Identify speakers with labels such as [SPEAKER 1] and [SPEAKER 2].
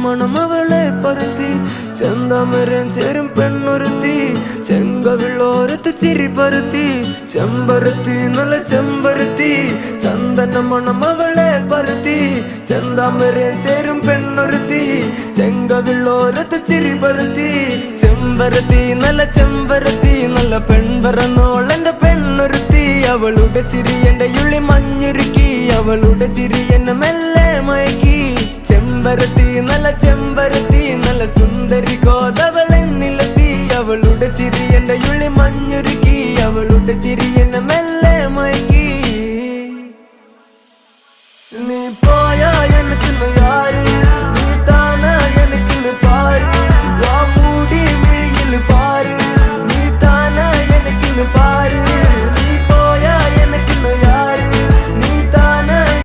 [SPEAKER 1] മണം അവളെ പരത്തി ചെന്താമരം ചേരും പെണ്ണൊരുത്തി ചെങ്കവിളോരത്ത് ചിരി പരത്തി ചെമ്പരത്തി നല്ല ചെമ്പരത്തി ചന്ദന മണം അവളെ പരത്തി ചെന്താമരം ചേരും പെണ്ണൊരുത്തി ചെങ്കവിളോരത്ത് ചിരി പരത്തി ചെമ്പരത്തി നല്ല പെൺപറന്നോളെന്റെ പെണ്ണൊരുത്തി അവളുടെ ചിരി എന്റെ ഉള്ളി മഞ്ഞുരുക്കി അവളുടെ ചിരി എന്നെ മെല്ലെ മയക്കി ചെമ്പരത്തി നല്ല സുന്ദരി കോതവളെന്നിലെത്തി അവളുടെ ചിരി എന്റെ ഉള്ളി മഞ്ഞുരുക്കി അവളുടെ ചിരി എന്നെ മെല്ലെ മയക്കി നീ